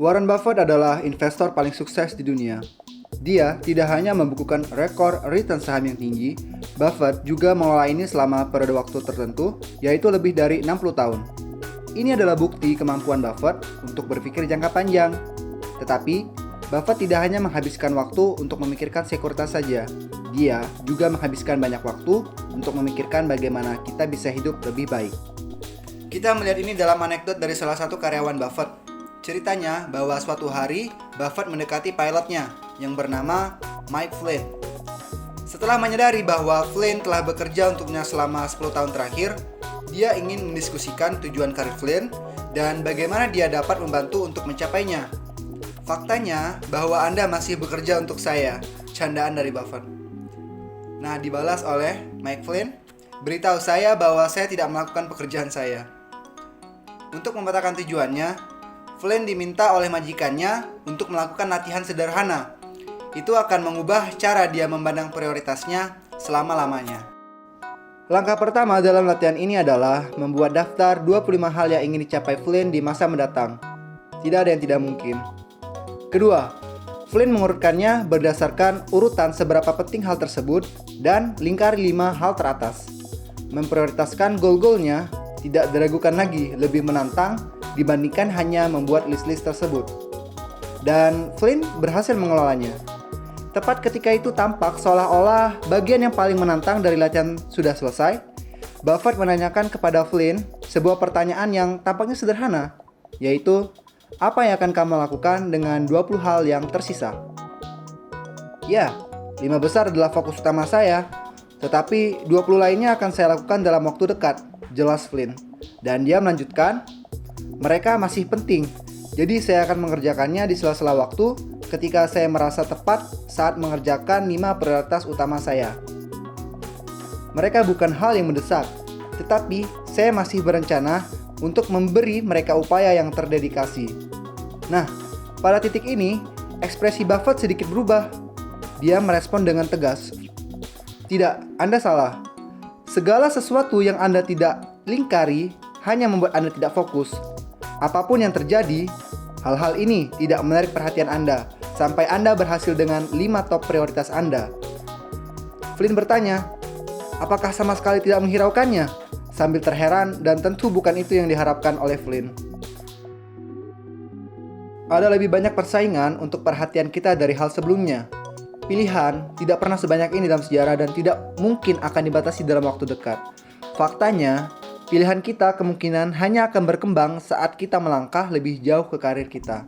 Warren Buffett adalah investor paling sukses di dunia. Dia tidak hanya membukukan rekor return saham yang tinggi, Buffett juga mengelola ini selama periode waktu tertentu, yaitu lebih dari 60 tahun. Ini adalah bukti kemampuan Buffett untuk berpikir jangka panjang. Tetapi, Buffett tidak hanya menghabiskan waktu untuk memikirkan sekuritas saja. Dia juga menghabiskan banyak waktu untuk memikirkan bagaimana kita bisa hidup lebih baik. Kita melihat ini dalam anekdot dari salah satu karyawan Buffett. Ceritanya bahwa suatu hari Buffett mendekati pilotnya yang bernama Mike Flynn. Setelah menyadari bahwa Flynn telah bekerja untuknya selama 10 tahun terakhir, dia ingin mendiskusikan tujuan karir Flynn dan bagaimana dia dapat membantu untuk mencapainya. Faktanya bahwa Anda masih bekerja untuk saya, candaan dari Buffett. Nah, dibalas oleh Mike Flynn, beritahu saya bahwa saya tidak melakukan pekerjaan saya. Untuk memetakan tujuannya, Flynn diminta oleh majikannya untuk melakukan latihan sederhana. Itu akan mengubah cara dia memandang prioritasnya selama-lamanya. Langkah pertama dalam latihan ini adalah membuat daftar 25 hal yang ingin dicapai Flynn di masa mendatang. Tidak ada yang tidak mungkin. Kedua, Flynn mengurutkannya berdasarkan urutan seberapa penting hal tersebut dan lingkari 5 hal teratas. Memprioritaskan goal-goalnya tidak diragukan lagi lebih menantang dibandingkan hanya membuat list-list tersebut. Dan Flynn berhasil mengelolanya. Tepat ketika itu tampak seolah-olah bagian yang paling menantang dari latihan sudah selesai, Buffett menanyakan kepada Flynn sebuah pertanyaan yang tampaknya sederhana, yaitu, apa yang akan kamu lakukan dengan 20 hal yang tersisa? Ya, 5 besar adalah fokus utama saya, tetapi 20 lainnya akan saya lakukan dalam waktu dekat, jelas Flynn. Dan dia melanjutkan, mereka masih penting, jadi saya akan mengerjakannya di sela-sela waktu ketika saya merasa tepat saat mengerjakan 5 prioritas utama saya. Mereka bukan hal yang mendesak, tetapi saya masih berencana untuk memberi mereka upaya yang terdedikasi. Nah, pada titik ini, ekspresi Buffett sedikit berubah. Dia merespon dengan tegas. Tidak, Anda salah. Segala sesuatu yang Anda tidak lingkari hanya membuat Anda tidak fokus. Apapun yang terjadi, hal-hal ini tidak menarik perhatian Anda sampai Anda berhasil dengan 5 top prioritas Anda. Flynn bertanya, apakah sama sekali tidak menghiraukannya? Sambil terheran dan tentu bukan itu yang diharapkan oleh Flynn. Ada lebih banyak persaingan untuk perhatian kita dari hal sebelumnya. Pilihan tidak pernah sebanyak ini dalam sejarah dan tidak mungkin akan dibatasi dalam waktu dekat. Faktanya, pilihan kita kemungkinan hanya akan berkembang saat kita melangkah lebih jauh ke karir kita.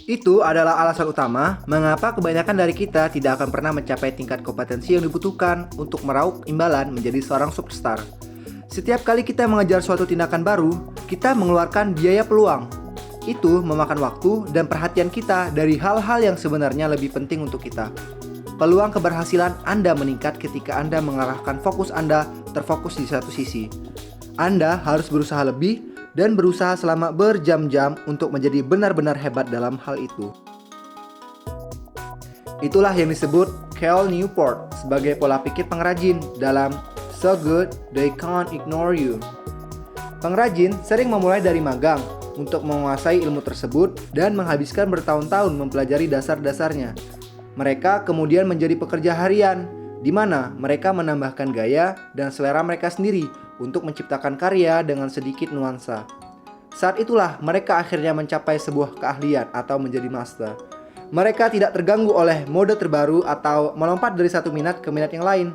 Itu adalah alasan utama mengapa kebanyakan dari kita tidak akan pernah mencapai tingkat kompetensi yang dibutuhkan untuk meraup imbalan menjadi seorang superstar. Setiap kali kita mengejar suatu tindakan baru, kita mengeluarkan biaya peluang. Itu memakan waktu dan perhatian kita dari hal-hal yang sebenarnya lebih penting untuk kita. Peluang keberhasilan Anda meningkat ketika Anda mengarahkan fokus Anda terfokus di satu sisi. Anda harus berusaha lebih dan berusaha selama berjam-jam untuk menjadi benar-benar hebat dalam hal itu. Itulah yang disebut Cal Newport sebagai pola pikir pengrajin dalam So Good They Can't Ignore You. Pengrajin sering memulai dari magang untuk menguasai ilmu tersebut dan menghabiskan bertahun-tahun mempelajari dasar-dasarnya. Mereka kemudian menjadi pekerja harian, di mana mereka menambahkan gaya dan selera mereka sendiri untuk menciptakan karya dengan sedikit nuansa. Saat itulah mereka akhirnya mencapai sebuah keahlian atau menjadi master. Mereka tidak terganggu oleh mode terbaru atau melompat dari satu minat ke minat yang lain.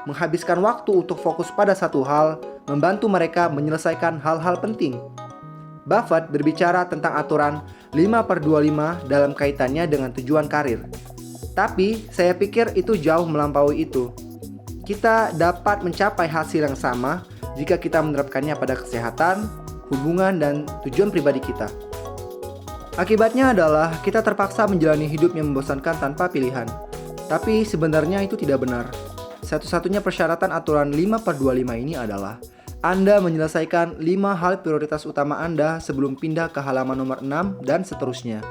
Menghabiskan waktu untuk fokus pada satu hal membantu mereka menyelesaikan hal-hal penting. Buffett berbicara tentang aturan 5/25 dalam kaitannya dengan tujuan karir. Tapi saya pikir itu jauh melampaui itu. Kita dapat mencapai hasil yang sama jika kita menerapkannya pada kesehatan, hubungan, dan tujuan pribadi kita. Akibatnya adalah kita terpaksa menjalani hidup yang membosankan tanpa pilihan. Tapi sebenarnya itu tidak benar. Satu-satunya persyaratan aturan 5/25 ini adalah Anda menyelesaikan 5 hal prioritas utama Anda sebelum pindah ke halaman nomor 6 dan seterusnya.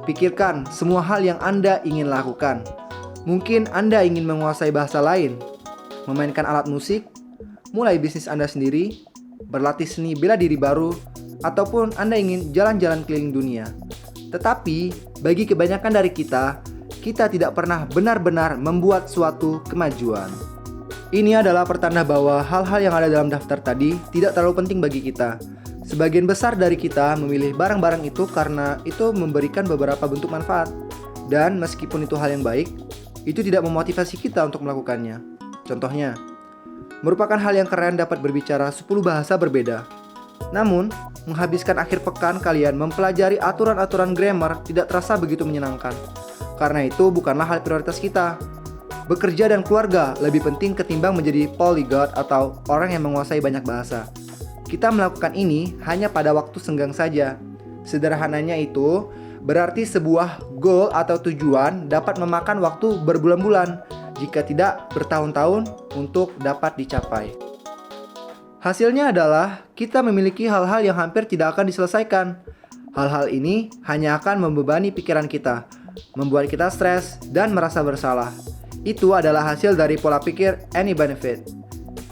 Pikirkan semua hal yang Anda ingin lakukan. Mungkin Anda ingin menguasai bahasa lain, memainkan alat musik, mulai bisnis Anda sendiri, berlatih seni bela diri baru, ataupun Anda ingin jalan-jalan keliling dunia. Tetapi, bagi kebanyakan dari kita tidak pernah benar-benar membuat suatu kemajuan. Ini adalah pertanda bahwa hal-hal yang ada dalam daftar tadi tidak terlalu penting bagi kita. Sebagian besar dari kita memilih barang-barang itu karena itu memberikan beberapa bentuk manfaat. Dan meskipun itu hal yang baik, itu tidak memotivasi kita untuk melakukannya. Contohnya, merupakan hal yang keren dapat berbicara 10 bahasa berbeda. Namun, menghabiskan akhir pekan kalian mempelajari aturan-aturan grammar tidak terasa begitu menyenangkan. Karena itu bukanlah hal prioritas kita. Bekerja dan keluarga lebih penting ketimbang menjadi polyglot atau orang yang menguasai banyak bahasa. Kita melakukan ini hanya pada waktu senggang saja. Sederhananya itu, berarti sebuah goal atau tujuan dapat memakan waktu berbulan-bulan, jika tidak bertahun-tahun untuk dapat dicapai. Hasilnya adalah kita memiliki hal-hal yang hampir tidak akan diselesaikan. Hal-hal ini hanya akan membebani pikiran kita, membuat kita stres dan merasa bersalah. Itu adalah hasil dari pola pikir any benefit.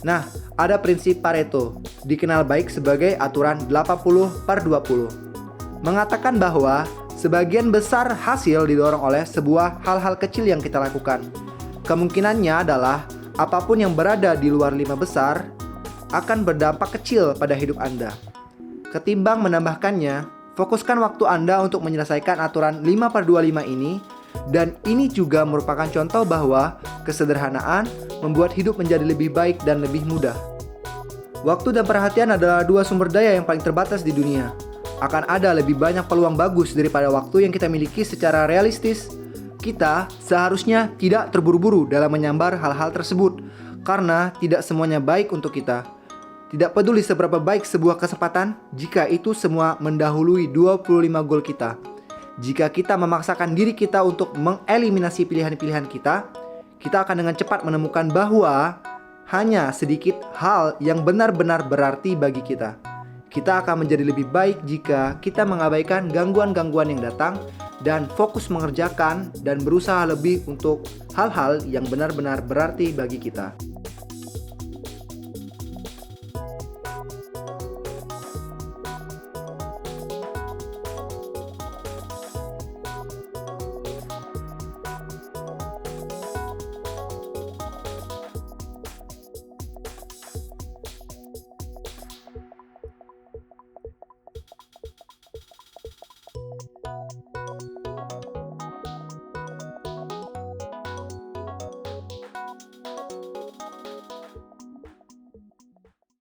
Nah, ada prinsip Pareto, dikenal baik sebagai aturan 80/20. Mengatakan bahwa sebagian besar hasil didorong oleh sebuah hal-hal kecil yang kita lakukan. Kemungkinannya adalah apapun yang berada di luar 5 besar akan berdampak kecil pada hidup Anda. Ketimbang menambahkannya, fokuskan waktu Anda untuk menyelesaikan aturan 5/25 ini. Dan ini juga merupakan contoh bahwa kesederhanaan membuat hidup menjadi lebih baik dan lebih mudah. Waktu dan perhatian adalah dua sumber daya yang paling terbatas di dunia. Akan ada lebih banyak peluang bagus daripada waktu yang kita miliki secara realistis. Kita seharusnya tidak terburu-buru dalam menyambar hal-hal tersebut, karena tidak semuanya baik untuk kita. Tidak peduli seberapa baik sebuah kesempatan, jika itu semua mendahului 25 gol kita. Jika kita memaksakan diri kita untuk mengeliminasi pilihan-pilihan kita akan dengan cepat menemukan bahwa hanya sedikit hal yang benar-benar berarti bagi kita. Kita akan menjadi lebih baik jika kita mengabaikan gangguan-gangguan yang datang dan fokus mengerjakan dan berusaha lebih untuk hal-hal yang benar-benar berarti bagi kita.